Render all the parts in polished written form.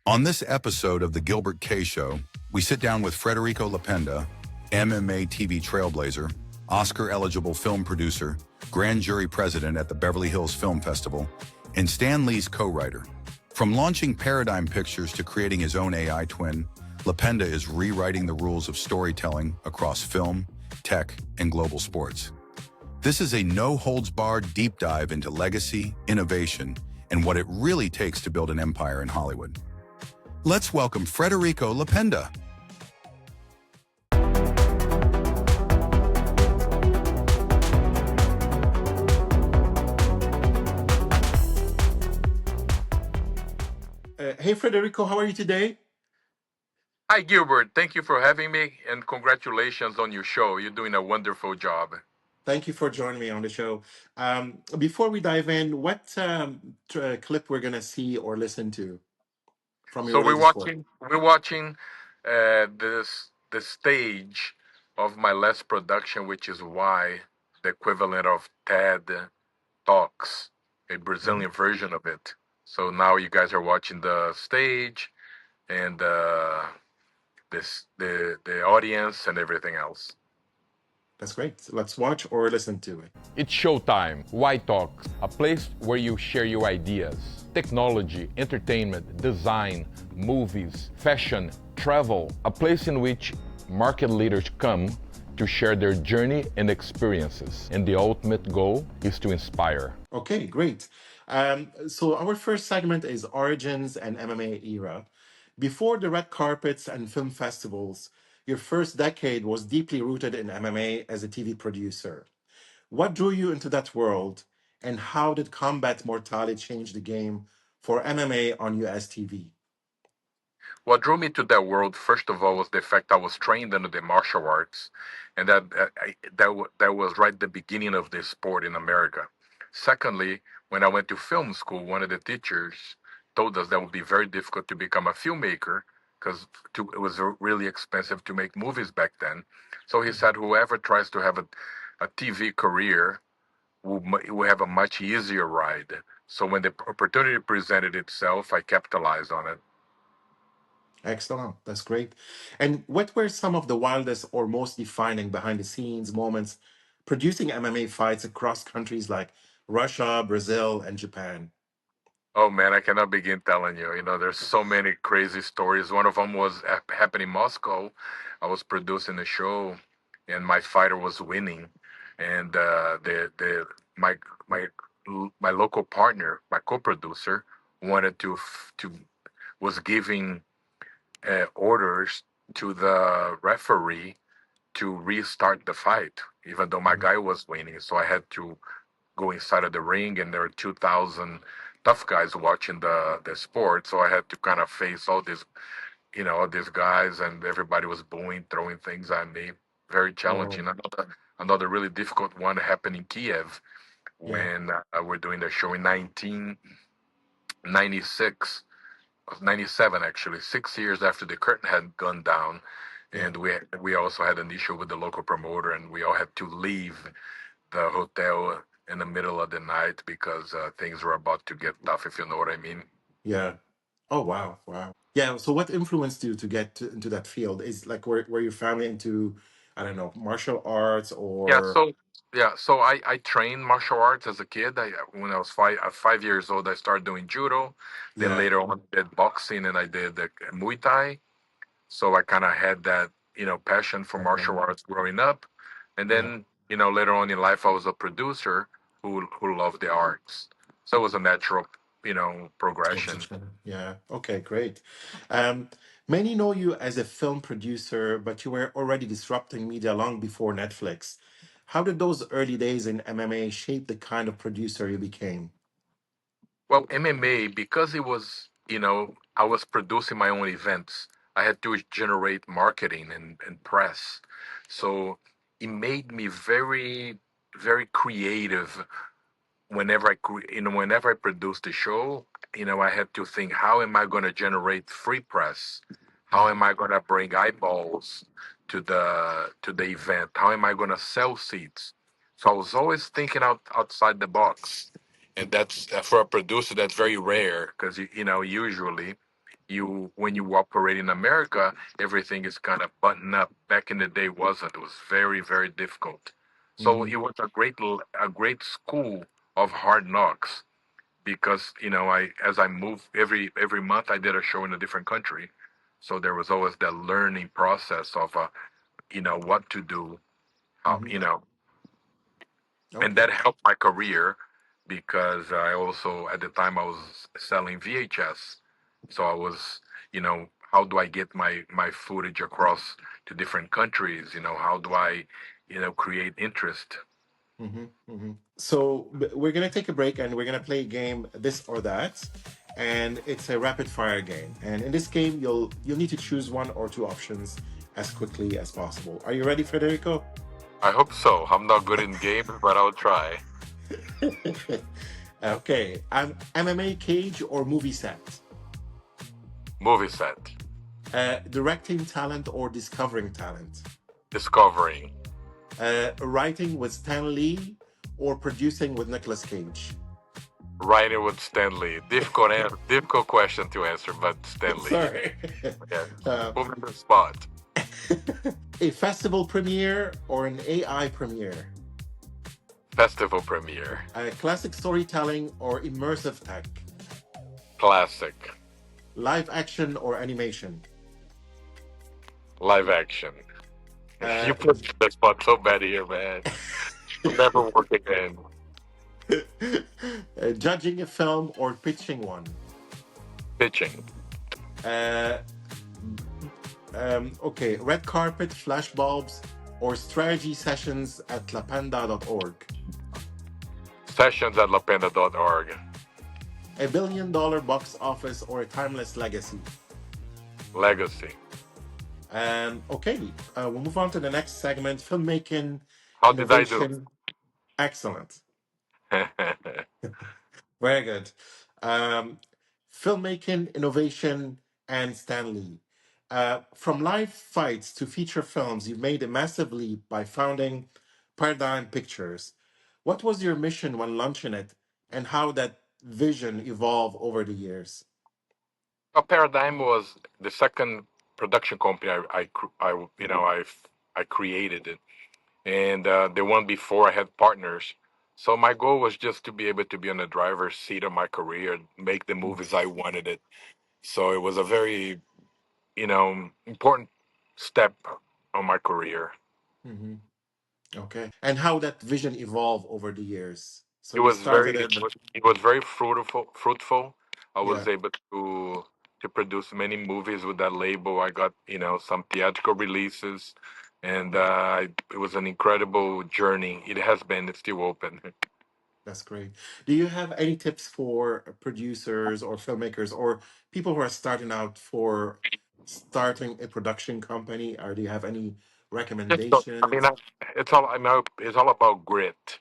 On this episode of the Gilbert.K Show, we sit down with Frederico Lapenda, MMA TV trailblazer, Oscar-eligible film producer, grand jury president at the Beverly Hills Film Festival, and Stan Lee's co-writer. From launching Paradigm Pictures to creating his own AI twin, Lapenda is rewriting the rules of storytelling across film, tech, and global sports. This is a no-holds-barred deep dive into legacy, innovation, and what it really takes to build an empire in Hollywood. Let's welcome Frederico Lapenda. Hey, Frederico, how are you today? Hi, Gilbert. Thank you for having me, and congratulations on your show. You're doing a wonderful job. Thank you for joining me on the show. Before we dive in, what clip we're gonna see or listen to from So your we're latest work? watching we're watching this the stage of my last production, which is why the equivalent of TED Talks, a Mhm. Brazilian version of it. So now you guys are watching the stage and the audience and everything else. That's great. Let's watch or listen to it. It's showtime. Why Talks, a place where you share your ideas. Technology, entertainment, design, movies, fashion, travel. A place in which market leaders come to share their journey and experiences. And the ultimate goal is to inspire. Okay, great. So our first segment is Origins and MMA era. Before the red carpets and film festivals, your first decade was deeply rooted in MMA as a TV producer. What drew you into that world, and how did Combat Mortale change the game for MMA on US TV? What drew me to that world, first of all, was the fact I was trained in the martial arts, and that was right at the beginning of this sport in America. Secondly, when I went to film school, one of the teachers told us that would be very difficult to become a filmmaker because it was really expensive to make movies back then. So he said, whoever tries to have a TV career will have a much easier ride. So when the opportunity presented itself, I capitalized on it. Excellent. That's great. And what were some of the wildest or most defining behind the scenes moments producing MMA fights across countries like Russia, Brazil, and Japan? Oh man, I cannot begin telling you. You know, there's so many crazy stories. One of them was happened in Moscow. I was producing a show, and my fighter was winning, and the my my local partner, my co-producer, wanted to was giving orders to the referee to restart the fight, even though my guy was winning. So I had to go inside of the ring, and there were 2,000 tough guys watching the sport. So I had to kind of face all these, all these guys, and everybody was booing, throwing things at me. Very challenging. Oh, Another really difficult one happened in Kiev yeah. when we're doing the show in 1996, 97 actually, 6 years after the curtain had gone down. Yeah. And we also had an issue with the local promoter, and we all had to leave the hotel in the middle of the night because things were about to get tough, if you know what I mean. Yeah. Oh, wow. Wow. Yeah. So, what influenced you to into that field? Is like were your family into, I don't know, martial arts Yeah, or? so I trained martial arts as a kid. When I was 5 years old, I started doing judo. Then Yeah. later on, I did boxing and I did Muay Thai. So I kind of had that passion for Okay. martial arts growing up. And Yeah. then later on in life, I was a producer who loved the arts. So it was a natural progression. Transition. Yeah. Okay, great. Um, Many know you as a film producer, but you were already disrupting media long before Netflix. How did those early days in MMA shape the kind of producer you became? Well, MMA, because it was, I was producing my own events, I had to generate marketing and press. So it made me very, very creative whenever I produced a show, I had to think, how am I going to generate free press? How Yeah. am I going to bring eyeballs to the event? How am I going to sell seats? So I was always thinking outside the box, and that's for a producer that's very rare because usually you when you operate in America, everything is kind of buttoned up. Back in the day, wasn't. It was very, very difficult. So Hmm. it was a great school of hard knocks because I as I moved every month I did a show in a different country, so there was always that learning process of what to do, how Hmm. and Okay. that helped my career because I also at the time I was selling VHS, so I was how do I get my footage across to different countries? How do I create interest? Hmm. Hmm. So we're gonna take a break and we're gonna play a game, this or that, and it's a rapid fire game. And in this game, you'll need to choose one or two options as quickly as possible. Are you ready, Federico? I hope so. I'm not good in games, but I'll try. Okay. MMA cage or movie set? Movie set. Directing talent or discovering talent? Discovering. Writing with Stan Lee or producing with Nicolas Cage? Writing with Stanley. Difficult question to answer, but Stanley. Sorry. Yeah. Uh, Moving the spot. a festival premiere or an AI premiere? Festival premiere. Classic storytelling or immersive tech? Classic. Live action or animation? Live action. Uh, You put me in the spot so bad here, man. You'll never work again. judging a film or pitching one? Pitching. Uh, okay, red carpet, flashbulbs, or strategy sessions at lapenda.org? Sessions at lapenda.org. $1 billion box office or a timeless legacy? Legacy. Okay, we'll move on to the next segment, filmmaking, How did I do? innovation. Excellent. Very good. Um, filmmaking, innovation, and Stanley. From live fights to feature films, you've made a massive leap by founding Paradigm Pictures. What was your mission when launching it, and how that vision evolved over the years? A Paradigm was the second production company I created it, and the one before I had partners. So my goal was just to be able to be on the driver's seat of my career, make the movies I wanted it. So it was a very important step on my career. Mm-hmm. Okay. And how that vision evolved over the years. So It you was started very it. it was very fruitful. I was Yeah. able to produce many movies with that label. I got some theatrical releases, and it was an incredible journey. It has been. It's still open. That's great. Do you have any tips for producers or filmmakers or people who are starting out for starting a production company? Or do you have any Just don't, I mean, recommendations? it's all about grit.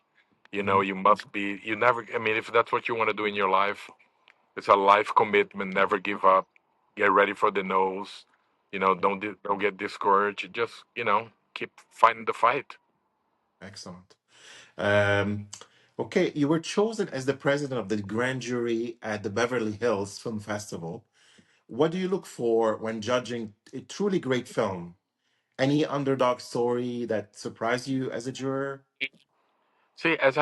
Mhm. You must be. You never. I mean, if that's what you want to do in your life, it's a life commitment. Never give up. Get ready for the no's. Don't get discouraged. Just keep fighting the fight. Excellent. Um, okay, you were chosen as the president of the grand jury at the Beverly Hills Film Festival. What do you look for when judging a truly great film? Any underdog story that surprised you as a juror? See, as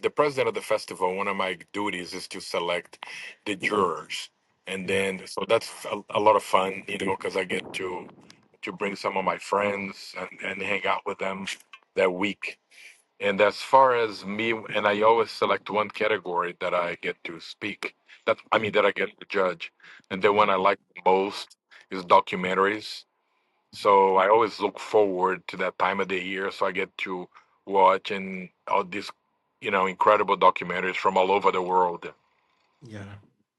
the president of the festival, one of my duties is to select the jurors, and Yeah, then so that's a lot of fun, because I get to bring some of my friends and hang out with them that week. And as far as me, and I always select one category that I get to speak. That I get to judge, and the one I like the most is documentaries. So I always look forward to that time of the year, so I get to watch and all these, incredible documentaries from all over the world. yeah,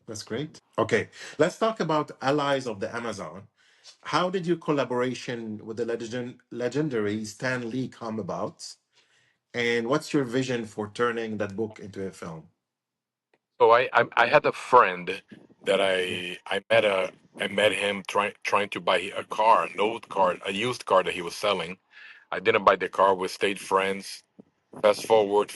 that's great. Okay, let's talk about Allies of the Amazon. How did your collaboration with the legendary Stan Lee come about? And what's your vision for turning that book into a film? So I had a friend that Yeah. I met him trying to buy a car, an old car, a used car that he was selling. I didn't buy the car. We stayed friends. Fast forward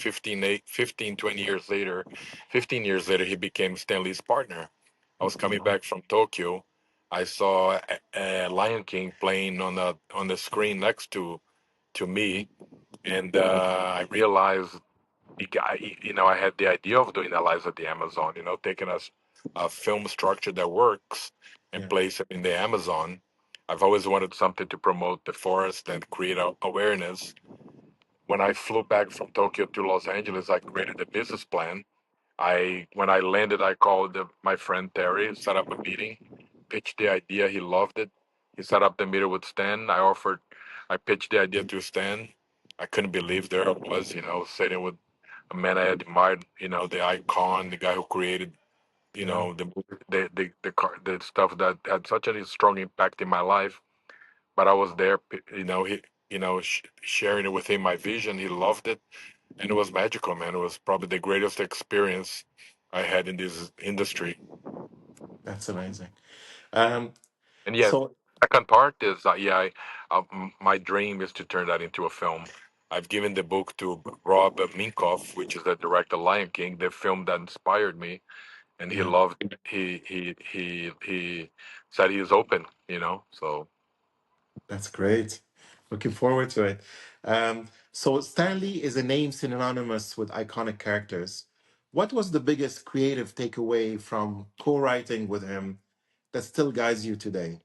15, 20 years later, 15 years later, he became Stanley's partner. I was coming back from Tokyo. I saw Lion King playing on the screen next to me, and I realized, I had the idea of doing the lives at the Amazon. Taking a film structure that works and Yeah. place it in the Amazon. I've always wanted something to promote the forest and create awareness. When I flew back from Tokyo to Los Angeles, I created a business plan. When I landed, I called my friend Terry, set up a meeting, pitched the idea. He loved it. He set up the meeting with Stan. I pitched the idea to Stan. I couldn't believe there I was, sitting with a man I admired, the icon, the guy who created, Yeah. the stuff that had such a strong impact in my life. But I was there, sharing it with him my vision. He loved it, and it was magical, man. It was probably the greatest experience I had in this industry. That's amazing. Um, And yes, so second part is my dream is to turn that into a film. I've given the book to Rob Minkoff, which is the director of Lion King, the film that inspired me, and he yeah, loved it. He said he is open, So that's great. Looking forward to it. So Stanley is a name synonymous with iconic characters. What was the biggest creative takeaway from co-writing with him that still guides you today?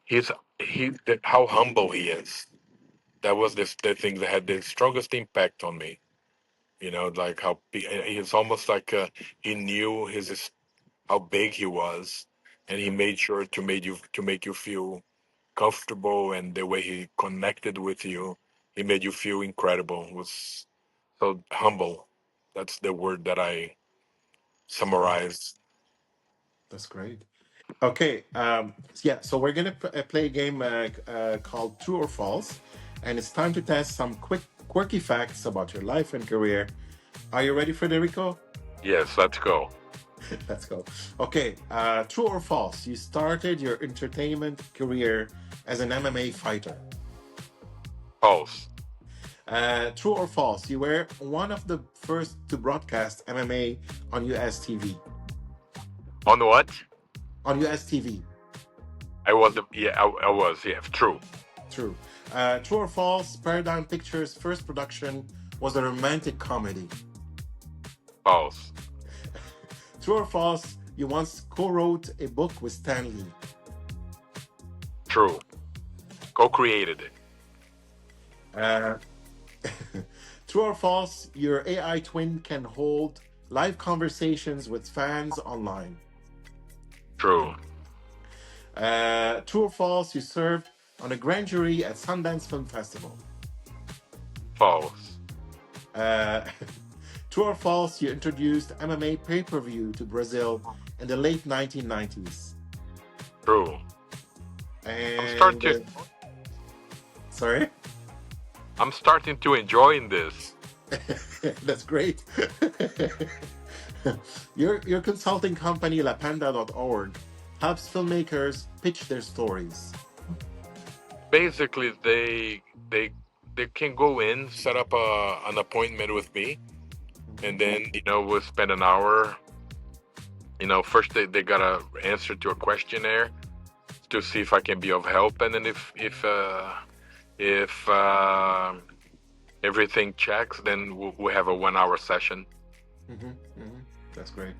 he's how humble he is. That was the thing that had the strongest impact on me. Like how he's almost like he knew how big he was, and he made sure to make you feel comfortable, and the way he connected with you, he made you feel incredible. It was so humble. That's the word that I Yeah, summarize. that's great. Okay, yeah, so we're gonna play a game called True or False, and it's time to test some quick, quirky facts about your life and career. Are you ready, Federico? Yes, let's go. Let's go. Okay, true or false? You started your entertainment career as an MMA fighter. False. True or false? You were one of the first to broadcast MMA on US TV. On what? On US TV. I was. Yeah, I was. Yeah, true. True. True or false? Paradigm Pictures' first production was a romantic comedy. False. True or false? You once co-wrote a book with Stan Lee. True. Co-created it. Uh, True or false? Your AI twin can hold live conversations with fans online. True. True or false? You served on a grand jury at Sundance Film Festival. False. Uh, True or false? You introduced MMA pay-per-view to Brazil in the late 1990s. True. I'm And starting. sorry, I'm starting to enjoy this. that's great. Your consulting company Lapenda.org helps filmmakers pitch their stories. Basically, they can go in, set up an appointment with me, and then we'll spend an hour. First they gotta answer to a questionnaire to see if I can be of help, and then if everything checks, then we'll have a 1 hour session. Mhm, mhm. That's great.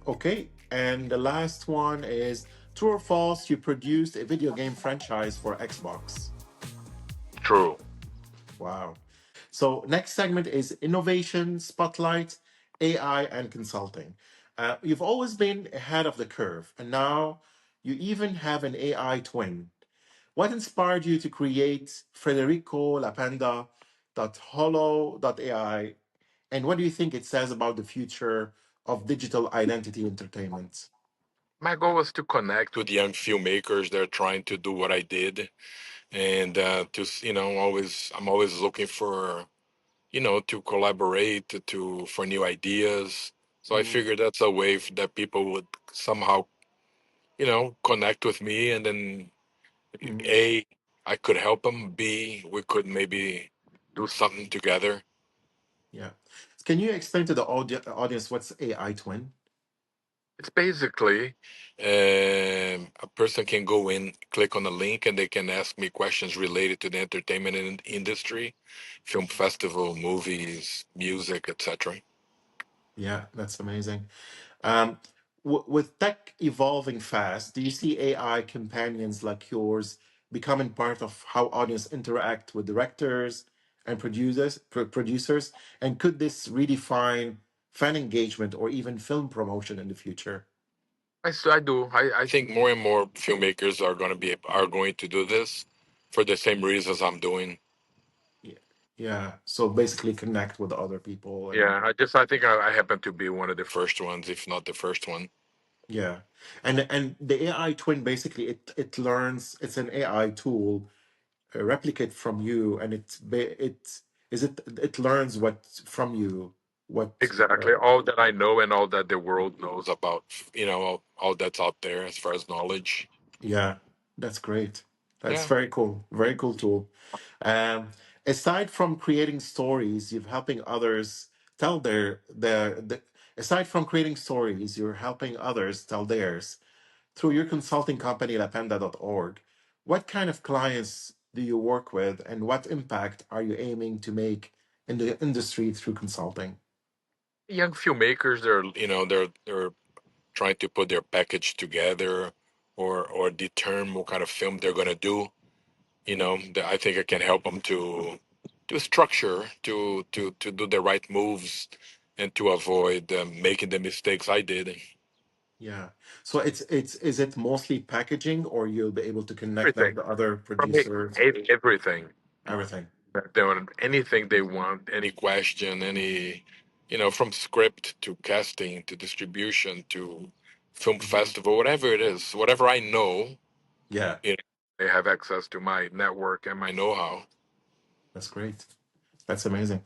Okay, and the last one is true or false? You produced a video game franchise for Xbox. True. Wow. So next segment is innovation, spotlight, AI, and consulting. You've always been ahead of the curve, and now you even have an AI twin. What inspired you to create Frederico Lapenda .holo.ai, and what do you think it says about the future of digital identity entertainment? My goal was to connect with young filmmakers that are trying to do what I did, and always I'm always looking for to collaborate, for new ideas. So I Mhm, figured that's a way that people would somehow, connect with me, and then mhm. A, I could help them. B, we could maybe do something together. Yeah. Can you explain to the audience what's AI twin? It's basically a person can go in, click on a link, and they can ask me questions related to the entertainment industry, film festival, movies, music, etc. Yeah, that's amazing. Um, with tech evolving fast, do you see AI companions like yours becoming part of how audience interact with directors and producers? And could this redefine fan engagement or even film promotion in the future? I do. I think more and more filmmakers are going to do this for the same reasons I'm doing. Yeah, yeah. So basically, connect with other people and Yeah, I think I happen to be one of the first ones, if not the first one. yeah, and the AI twin basically it learns. It's an AI tool replicate from you and it learns what from you what Exactly. All that I know and all that the world knows about, all that's out there as far as knowledge. yeah, that's great. That's Yeah. very cool tool. um Aside from creating stories you're helping others tell the aside from creating stories you're helping others tell theirs through your consulting company lapenda.org. What kind of clients do you work with and what impact are you aiming to make in the industry through consulting? Young filmmakers, they're trying to put their package together or determine what kind of film they're going to do. I think I can help them to structure, to do the right moves and to avoid making the mistakes I did. Yeah. So it's is it mostly packaging or you'll be able to connect them Everything. to other For me, producers? everything. Everything. They want anything they want, any question, from script to casting to distribution to film Mhm. festival, whatever it is, whatever I know, Yeah, you know, they have access to my network and my know-how. that's great. That's amazing.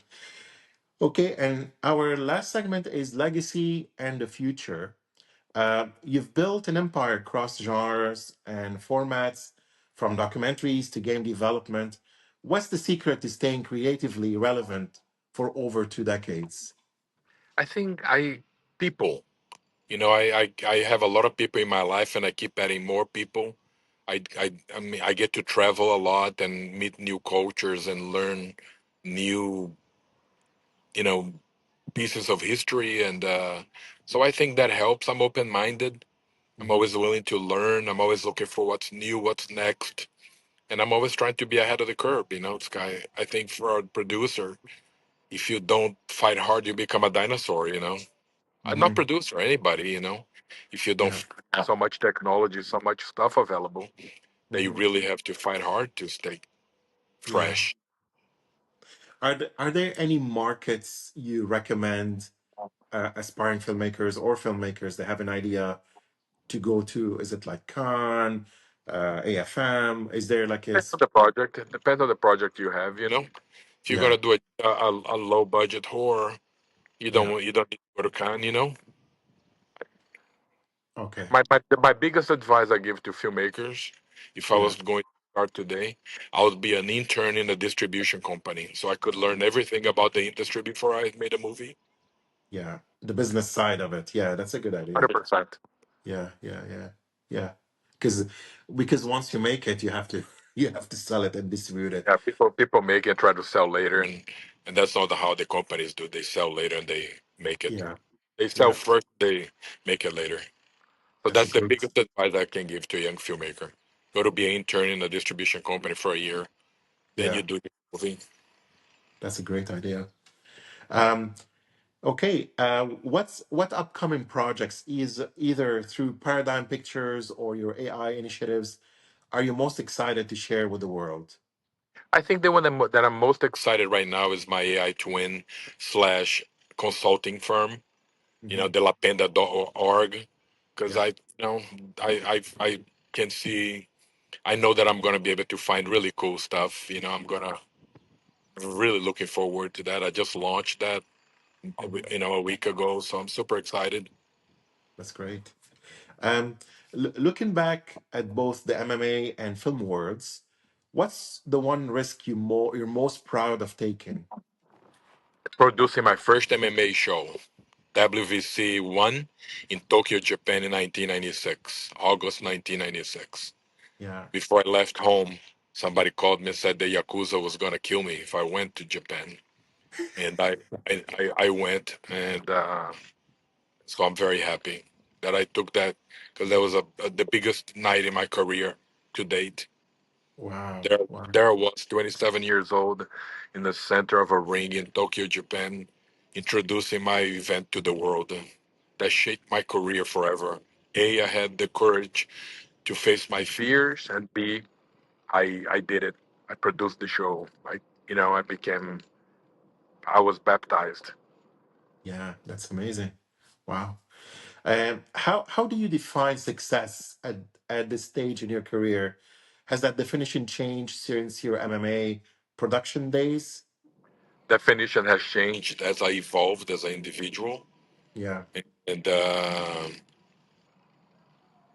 Okay, and our last segment is legacy and the future. You've built an empire across genres and formats, from documentaries to game development. What's the secret to staying creatively relevant for over 2 decades? I think people, I have a lot of people in my life and I keep adding more people. I mean, I get to travel a lot and meet new cultures and learn new, you know, pieces of history. And so I think that helps. I'm open minded. I'm Mhm. always willing to learn. I'm always looking for what's new, what's next. And I'm always trying to be ahead of the curve. I think for a producer, if you don't fight hard, you become a dinosaur. I'm not Mhm. producer, anybody, if you don't Yeah. have so much technology, so much stuff available, that you Mhm. really have to fight hard to stay Yeah. fresh. Are there any markets you recommend aspiring filmmakers or filmmakers that have an idea to go to? Is it like Cannes, AFM? Is there like a Depends on the project. It depends on the project you have. If you're yeah, gonna do a low budget horror, yeah, you don't need to go to Cannes. okay, My biggest advice I give to filmmakers, if I yeah, was going to start today, I would be an intern in a distribution company, so I could learn everything about the industry before I made a movie. yeah. The business side of it. Yeah, that's a good idea. 100%. Yeah, yeah, yeah, yeah. Because once you make it, you have to you have to sell it and distribute it. Yeah, people make it and try to sell later, and that's not how the companies do. They sell later and they make it. Yeah, They sell yeah. first, they make it later. So That's a that's the great. biggest advice I can give to a young filmmaker. Go to be an intern in a distribution company for a year, then you Yeah, do your movie. that's a great idea. Um, okay, what upcoming projects is either through Paradigm Pictures or your AI initiatives are you most excited to share with the world? I think the one that I'm most excited right now is my AI twin slash consulting firm, Hmm. the lapenda.org, because Yeah, I can see, I know that I'm going to be able to find really cool stuff. I'm going to really looking forward to that. I just launched that, hmm, a week ago, so I'm super excited. that's great. Um, Looking back at both the MMA and film worlds, what's the one risk you're most proud of taking? Producing my first MMA show. WVC 1 in Tokyo, Japan in 1996, August 1996. Yeah. Before I left home, somebody called me and said the Yakuza was going to kill me if I went to Japan. And I went, and so I'm very happy that I took that, because that was the biggest night in my career to date. Wow. There, Wow. there I was, 27 years old, in the center of a ring in Tokyo, Japan, introducing my event to the world. That shaped my career forever. A, I had the courage to face my fears, and B, I did it. I produced the show. I was baptized. Yeah, that's amazing. Wow. How do you define success at this stage in your career? Has that definition changed since your MMA production days? Definition has changed as I evolved as an individual, Yeah. and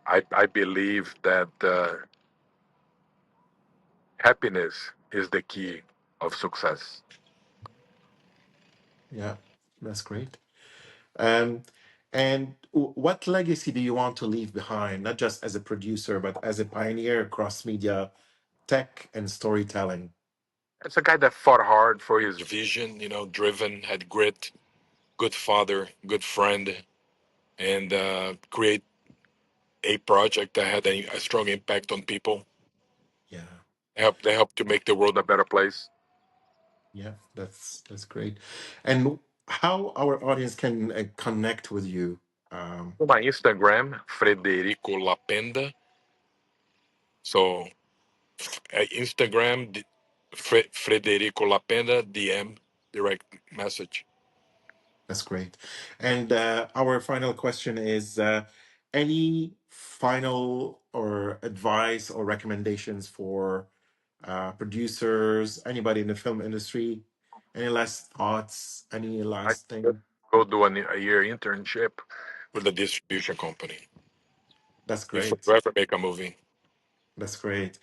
I believe that happiness is the key of success. Yeah, that's great. Um, and what legacy do you want to leave behind, not just as a producer, but as a pioneer across media, tech, and storytelling? It's a guy that fought hard for his vision, driven, had grit, good father, good friend, and create a project that had a strong impact on people. Yeah, They helped to make the world a better place. yeah, that's great. And how our audience can connect with you? Um, My Instagram, Frederico Lapenda. So Instagram, Frederico Lapenda, DM, direct message. That's great. And our final question is any final or advice or recommendations for producers, anybody in the film industry? Any last thoughts? Any I last thing? go do a year internship with a distribution company That's before great. you ever make a movie. That's great.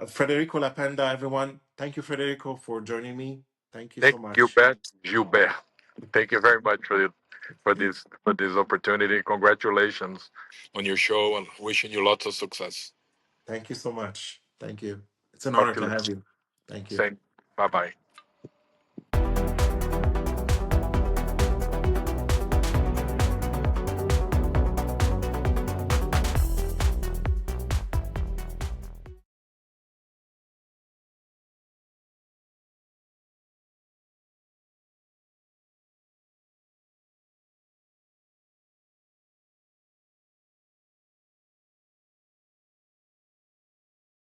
Frederico Lapenda, everyone. Thank you, Frederico, for joining me. Thank you Thank so you, much. Gilbert. Thank you very much for this opportunity. Congratulations on your show, and wishing you lots of success. Thank you so much. Thank you. It's an Talk honor to to you have later. you. Thank you. Same. Bye bye.